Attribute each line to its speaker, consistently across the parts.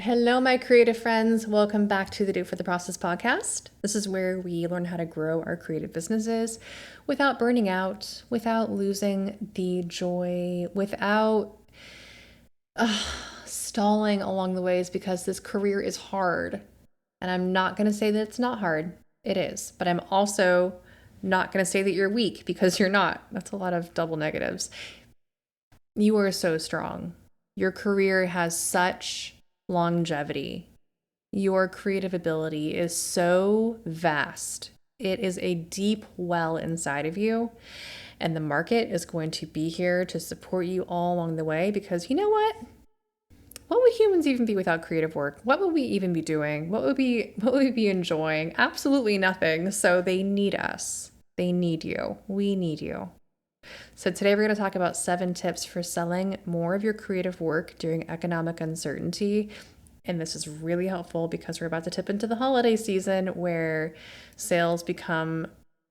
Speaker 1: Hello, my creative friends. Welcome back to the Do for the Process podcast. This is where we learn how to grow our creative businesses without burning out, without losing the joy, without stalling along the ways because this career is hard. And I'm not going to say that it's not hard. It is. But I'm also not going to say that you're weak because you're not. That's a lot of double negatives. You are so strong. Your career has such longevity. Your creative ability is so vast. It is a deep well inside of you. And the market is going to be here to support you all along the way because you know what? What would humans even be without creative work? What would we even be doing? What would we be enjoying? Absolutely nothing. So they need us. They need you. We need you. So today we're going to talk about 7 tips for selling more of your creative work during economic uncertainty. And this is really helpful because we're about to tip into the holiday season where sales become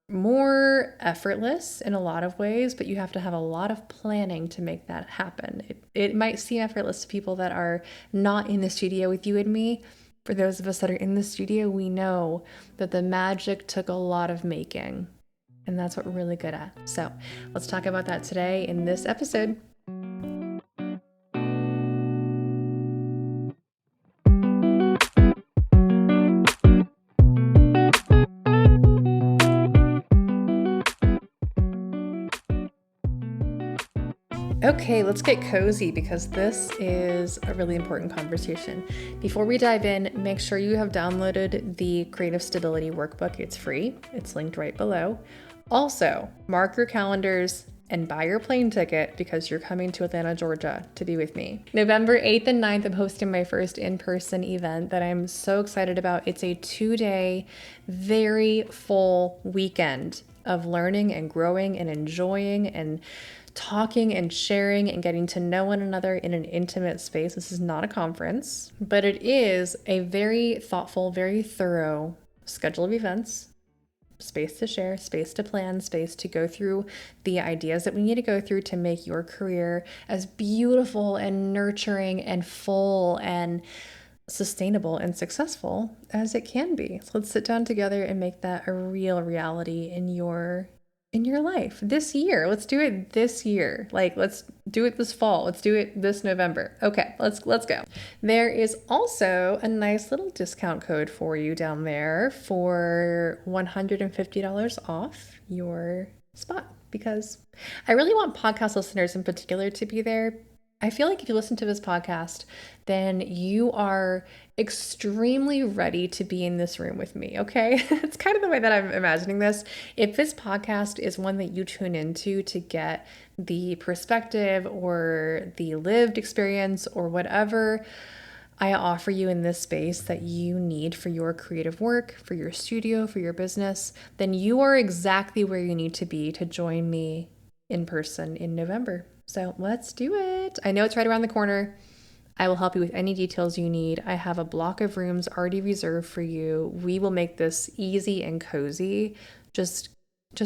Speaker 1: more effortless in a lot of ways, but you have to have a lot of planning to make that happen. It might seem effortless to people that are not in the studio with you and me. For those of us that are in the studio, we know that the magic took a lot of making. And that's what we're really good at. So let's talk about that today in this episode. Okay, let's get cozy because this is a really important conversation. Before we dive in, make sure you have downloaded the Creative Stability Workbook. It's free, it's linked right below. Also, mark your calendars and buy your plane ticket because you're coming to Atlanta, Georgia to be with me. November 8th and 9th, I'm hosting my first in-person event that I'm so excited about. It's a 2-day, very full weekend of learning and growing and enjoying and talking and sharing and getting to know one another in an intimate space. This is not a conference, but it is a very thoughtful, very thorough schedule of events. Space to share, space to plan, space to go through the ideas that we need to go through to make your career as beautiful and nurturing and full and sustainable and successful as it can be. So let's sit down together and make that a real reality in your life this year. Let's do it this year. Let's do it this fall. Let's do it this November. Okay, let's go. There is also a nice little discount code for you down there for $150 off your spot because I really want podcast listeners in particular to be there. I feel like if you listen to this podcast, then you are extremely ready to be in this room with me, okay? It's kind of the way that I'm imagining this. If this podcast is one that you tune into to get the perspective or the lived experience or whatever I offer you in this space that you need for your creative work, for your studio, for your business, then you are exactly where you need to be to join me in person in November. So let's do it. I know it's right around the corner. I will help you with any details you need. I have a block of rooms already reserved for you. We will make this easy and cozy. Just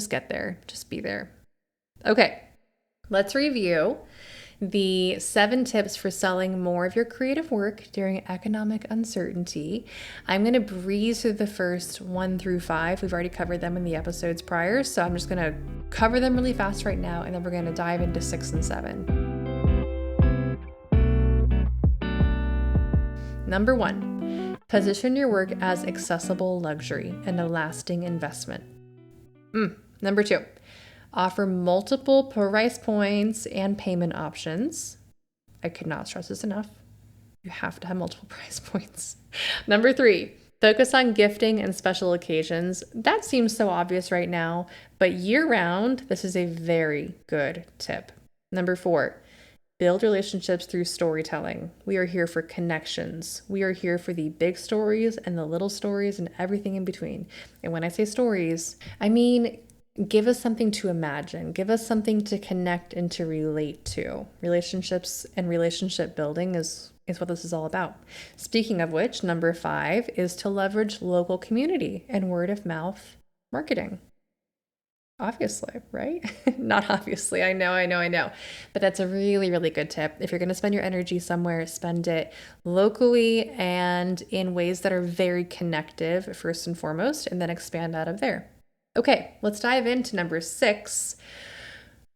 Speaker 1: get there. Just be there. Okay, let's review the 7 tips for selling more of your creative work during economic uncertainty. I'm going to breeze through the first 1 through 5. We've already covered them in the episodes prior, so I'm just going to cover them really fast right now, and then we're going to dive into 6 and 7. Number 1, position your work as accessible luxury and a lasting investment. Number 2, offer multiple price points and payment options. I could not stress this enough. You have to have multiple price points. Number 3, focus on gifting and special occasions. That seems so obvious right now, but year-round, this is a very good tip. Number 4, build relationships through storytelling. We are here for connections. We are here for the big stories and the little stories and everything in between. And when I say stories, I mean give us something to imagine. Give us something to connect and to relate to. Relationships and relationship building is what this is all about. Speaking of which, number 5 is to leverage local community and word of mouth marketing. Obviously, right? Not obviously. I know. But that's a really, really good tip. If you're going to spend your energy somewhere, spend it locally and in ways that are very connective, first and foremost, and then expand out of there. Okay, let's dive into number 6,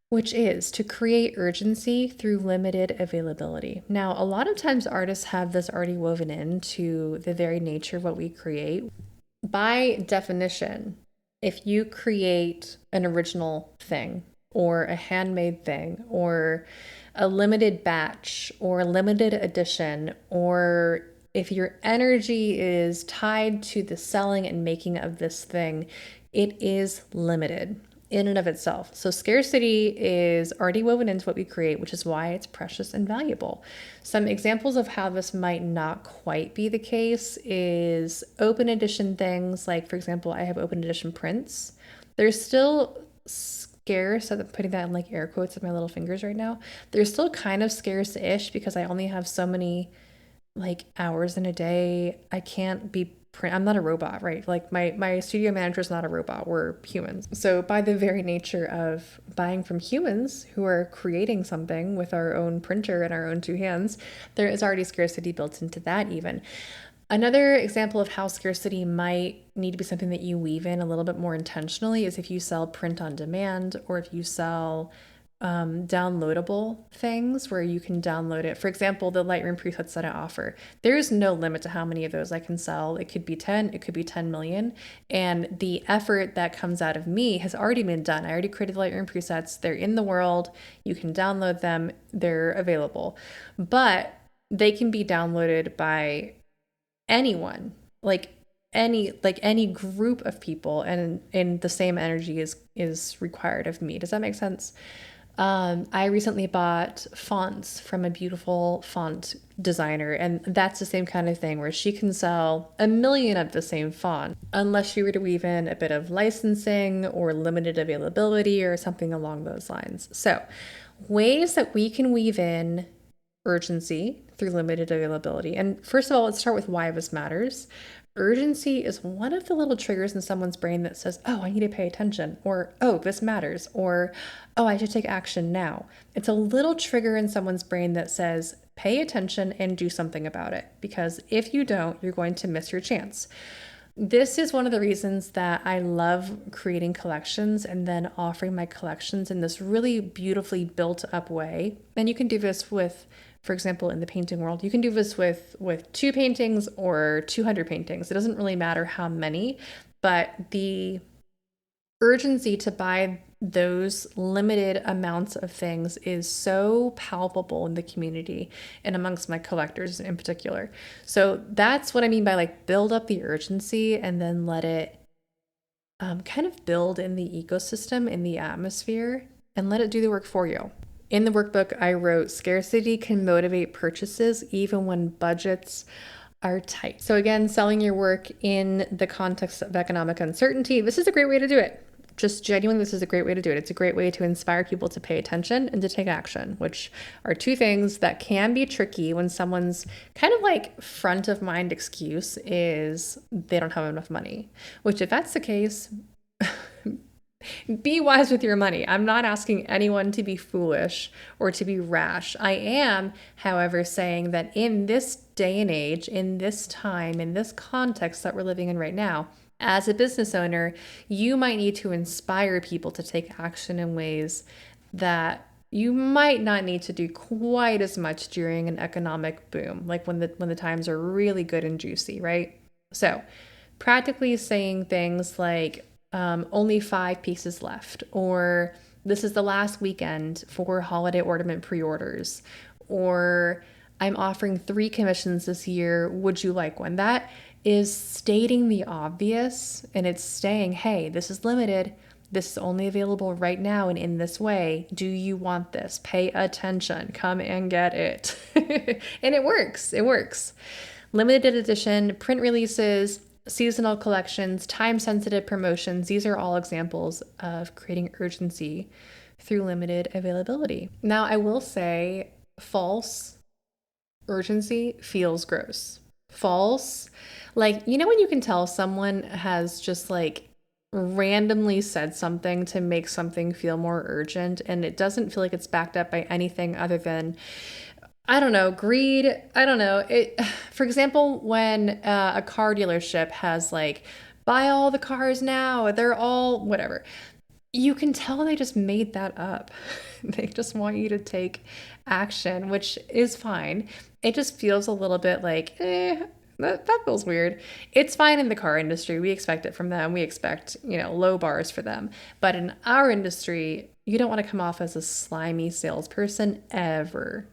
Speaker 1: which is to create urgency through limited availability. Now, a lot of times artists have this already woven into the very nature of what we create. By definition, if you create an original thing or a handmade thing or a limited batch or a limited edition, or if your energy is tied to the selling and making of this thing, it is limited in and of itself. So scarcity is already woven into what we create, which is why it's precious and valuable. Some examples of how this might not quite be the case is open edition things. Like, for example, I have open edition prints. They're still scarce. I'm putting that in like air quotes with my little fingers right now. They're still kind of scarce-ish because I only have so many like hours in a day. I can't be I'm not a robot, right? Like my studio manager is not a robot. We're humans. So by the very nature of buying from humans who are creating something with our own printer and our own two hands, there is already scarcity built into that even. Another example of how scarcity might need to be something that you weave in a little bit more intentionally is if you sell print on demand, or if you sell downloadable things where you can download it. For example, the Lightroom presets that I offer, there's no limit to how many of those I can sell. It could be 10, it could be 10 million. And the effort that comes out of me has already been done. I already created Lightroom presets. They're in the world. You can download them. They're available. But they can be downloaded by anyone, like any group of people, and the same energy is required of me. Does that make sense? I recently bought fonts from a beautiful font designer, and that's the same kind of thing where she can sell a million of the same font, unless you were to weave in a bit of licensing or limited availability or something along those lines. So, ways that we can weave in urgency through limited availability. And first of all, let's start with why this matters. Urgency is one of the little triggers in someone's brain that says, oh, I need to pay attention, or oh, this matters, or oh, I should take action now. It's a little trigger in someone's brain that says, pay attention and do something about it, because if you don't, you're going to miss your chance. This is one of the reasons that I love creating collections and then offering my collections in this really beautifully built up way. And you can do this with, for example, in the painting world, you can do this with 2 paintings or 200 paintings. It doesn't really matter how many, but the urgency to buy those limited amounts of things is so palpable in the community and amongst my collectors in particular. So that's what I mean by like build up the urgency and then let it kind of build in the ecosystem, in the atmosphere, and let it do the work for you. In the workbook, I wrote scarcity can motivate purchases even when budgets are tight. So again, selling your work in the context of economic uncertainty, this is a great way to do it. Just genuinely, this is a great way to do it. It's a great way to inspire people to pay attention and to take action, which are 2 things that can be tricky when someone's kind of like front of mind excuse is they don't have enough money, which if that's the case, be wise with your money. I'm not asking anyone to be foolish or to be rash. I am, however, saying that in this day and age, in this time, in this context that we're living in right now, as a business owner, you might need to inspire people to take action in ways that you might not need to do quite as much during an economic boom, like when the times are really good and juicy, right? So, practically saying things like only 5 pieces left, or this is the last weekend for holiday ornament pre-orders, or I'm offering 3 commissions this year. Would you like one? That is stating the obvious, and it's saying, hey, this is limited. This is only available right now and in this way. Do you want this? Pay attention. Come and get it. And it works. It works. Limited edition, print releases, seasonal collections, time-sensitive promotions. These are all examples of creating urgency through limited availability. Now, I will say false urgency feels gross. False, like, you know, when you can tell someone has just like randomly said something to make something feel more urgent, and it doesn't feel like it's backed up by anything other than, I don't know, greed. I don't know. For example, when a car dealership has like, buy all the cars now, they're all whatever. You can tell they just made that up. They just want you to take action, which is fine. It just feels a little bit like, that feels weird. It's fine in the car industry. We expect it from them. We expect, low bars for them. But in our industry, you don't want to come off as a slimy salesperson ever,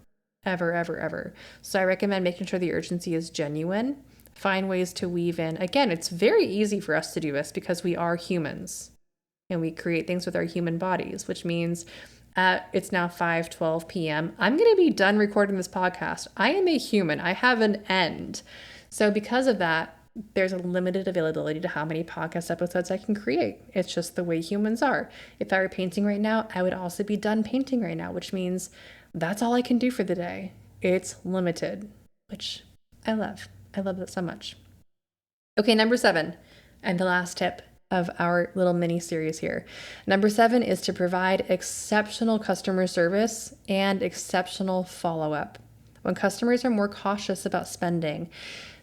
Speaker 1: ever, ever, ever. So I recommend making sure the urgency is genuine. Find ways to weave in. Again, it's very easy for us to do this because we are humans and we create things with our human bodies, which means it's now 5:12 p.m. I'm going to be done recording this podcast. I am a human. I have an end. So because of that, there's a limited availability to how many podcast episodes I can create. It's just the way humans are. If I were painting right now, I would also be done painting right now, which means that's all I can do for the day. It's limited, which I love. I love that so much. Okay, number 7, and the last tip of our little mini series here. Number 7 is to provide exceptional customer service and exceptional follow-up. When customers are more cautious about spending,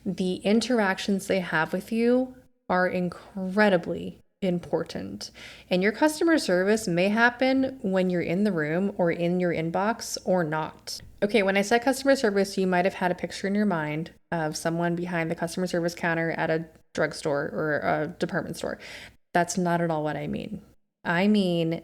Speaker 1: the interactions they have with you are incredibly important. And your customer service may happen when you're in the room or in your inbox or not. Okay, when I said customer service, you might have had a picture in your mind of someone behind the customer service counter at a drugstore or a department store. That's not at all what I mean. I mean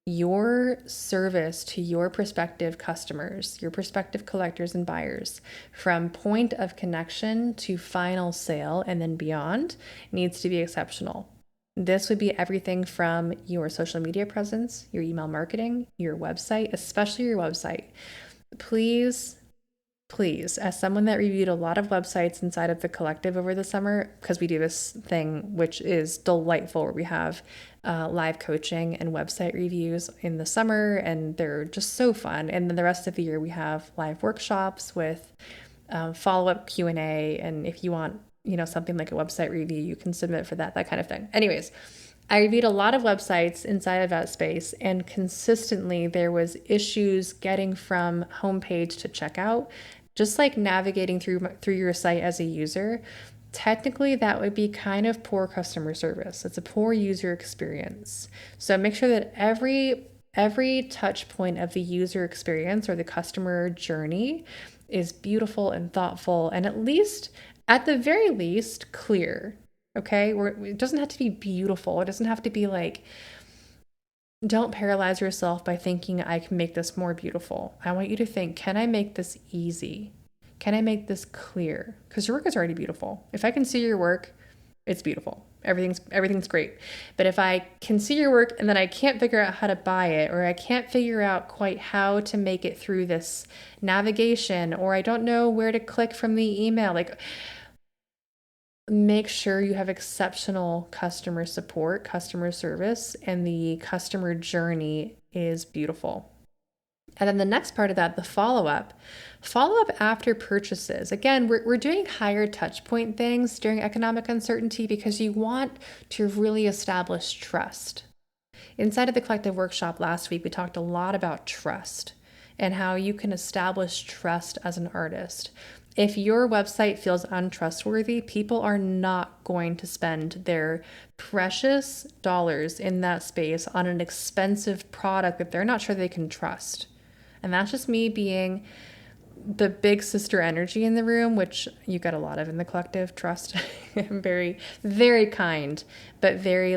Speaker 1: your service to your prospective customers, your prospective collectors and buyers, from point of connection to final sale and then beyond, needs to be exceptional. This would be everything from your social media presence, your email marketing, your website, especially your website. Please, as someone that reviewed a lot of websites inside of the collective over the summer, because we do this thing which is delightful where we have live coaching and website reviews in the summer, and they're just so fun. And then the rest of the year we have live workshops with follow-up Q&A, and if you want something like a website review, you can submit for that kind of thing. Anyways, I reviewed a lot of websites inside of that space, and consistently there was issues getting from homepage to checkout, just like navigating through your site as a user. Technically, that would be kind of poor customer service. It's a poor user experience. So make sure that every touch point of the user experience or the customer journey is beautiful and thoughtful, and at the very least, clear. Okay? It doesn't have to be beautiful. It doesn't have to be like, don't paralyze yourself by thinking I can make this more beautiful. I want you to think, can I make this easy? Can I make this clear? Because your work is already beautiful. If I can see your work, it's beautiful. Everything's great. But if I can see your work and then I can't figure out how to buy it, or I can't figure out quite how to make it through this navigation, or I don't know where to click from the email, make sure you have exceptional customer support, customer service, and the customer journey is beautiful. And then the next part of that, the follow-up after purchases. Again, we're doing higher touch point things during economic uncertainty because you want to really establish trust. Inside of the collective workshop last week, we talked a lot about trust and how you can establish trust as an artist. If your website feels untrustworthy, people are not going to spend their precious dollars in that space on an expensive product that they're not sure they can trust. And that's just me being the big sister energy in the room, which you get a lot of in the collective. Trust. I'm very, very kind, but very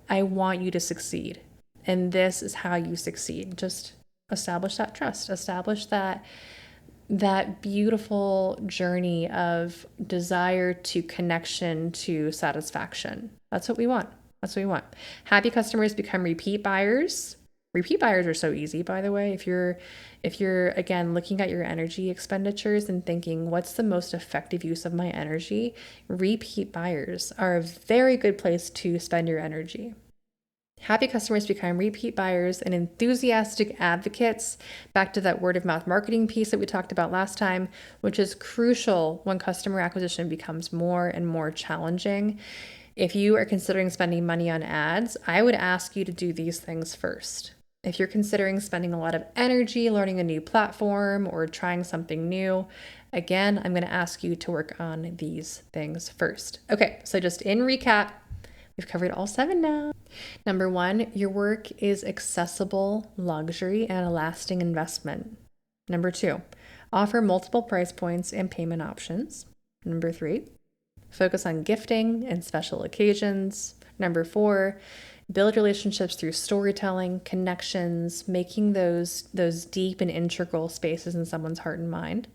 Speaker 1: I want you to succeed. And this is how you succeed. Just establish that trust, establish that beautiful journey of desire to connection to satisfaction. That's what we want. Happy customers become repeat buyers. Repeat buyers are so easy, by the way. If you're again looking at your energy expenditures and thinking, what's the most effective use of my energy? Repeat buyers are a very good place to spend your energy. Happy customers become repeat buyers and enthusiastic advocates. Back to that word of mouth marketing piece that we talked about last time, which is crucial when customer acquisition becomes more and more challenging. If you are considering spending money on ads, I would ask you to do these things first. If you're considering spending a lot of energy learning a new platform or trying something new, again, I'm going to ask you to work on these things first. Okay, so just in recap, we've covered all 7 now. Number 1, your work is accessible luxury and a lasting investment. Number 2, offer multiple price points and payment options. Number 3, focus on gifting and special occasions. Number 4, build relationships through storytelling, connections, making those deep and integral spaces in someone's heart and mind.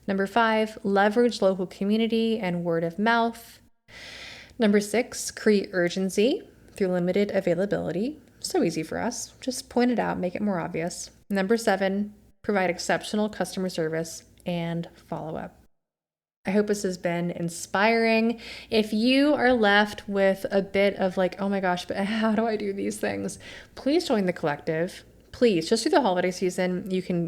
Speaker 1: Number 5, leverage local community and word of mouth. Number 6, create urgency through limited availability. So easy for us. Just point it out, make it more obvious. Number 7, provide exceptional customer service and follow up. I hope this has been inspiring. If you are left with a bit of like, oh my gosh, but how do I do these things? Please join the collective. Please, just through the holiday season, you can,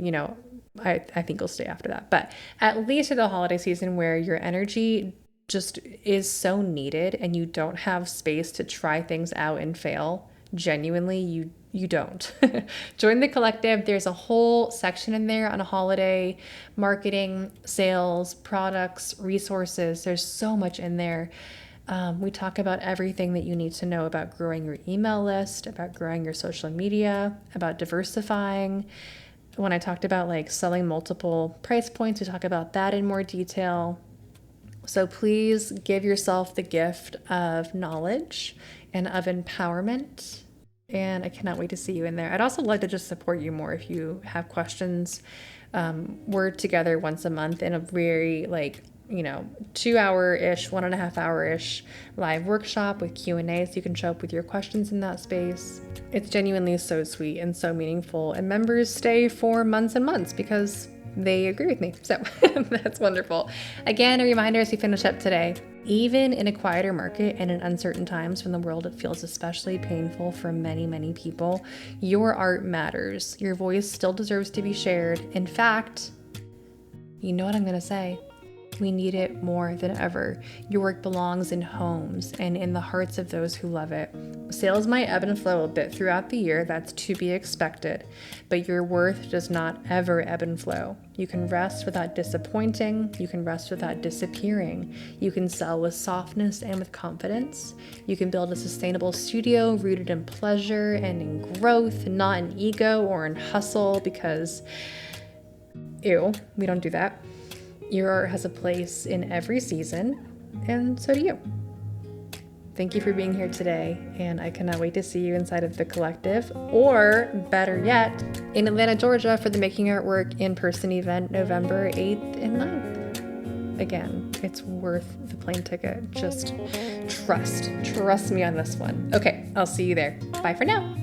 Speaker 1: I think you'll stay after that. But at least through the holiday season where your energy just is so needed and you don't have space to try things out and fail, genuinely, you don't. Join the collective. There's a whole section in there on holiday marketing, sales, products, resources. There's so much in there. We talk about everything that you need to know about growing your email list, about growing your social media, about diversifying. When I talked about like selling multiple price points, we talk about that in more detail. So please give yourself the gift of knowledge and of empowerment. And I cannot wait to see you in there. I'd also like to just support you more if you have questions. We're together once a month in a very 2-hour-ish, 1.5-hour-ish live workshop with Q&A, so you can show up with your questions in that space. It's genuinely so sweet and so meaningful. And members stay for months and months because they agree with me. So that's wonderful. Again, a reminder as we finish up today, even in a quieter market and in uncertain times when the world feels especially painful for many, many people, your art matters. Your voice still deserves to be shared. In fact, you know what I'm going to say? We need it more than ever. Your work belongs in homes and in the hearts of those who love it. Sales might ebb and flow a bit throughout the year, that's to be expected, but your worth does not ever ebb and flow. You can rest without disappointing. You can rest without disappearing. You can sell with softness and with confidence. You can build a sustainable studio rooted in pleasure and in growth, not in ego or in hustle, because ew, we don't do that. Your art has a place in every season, and so do you. Thank you for being here today, and I cannot wait to see you inside of the collective, or better yet, in Atlanta, Georgia for the Making Art Work in-person event November 8th and 9th. Again, it's worth the plane ticket. Just trust me on this one. Okay, I'll see you there. Bye for now.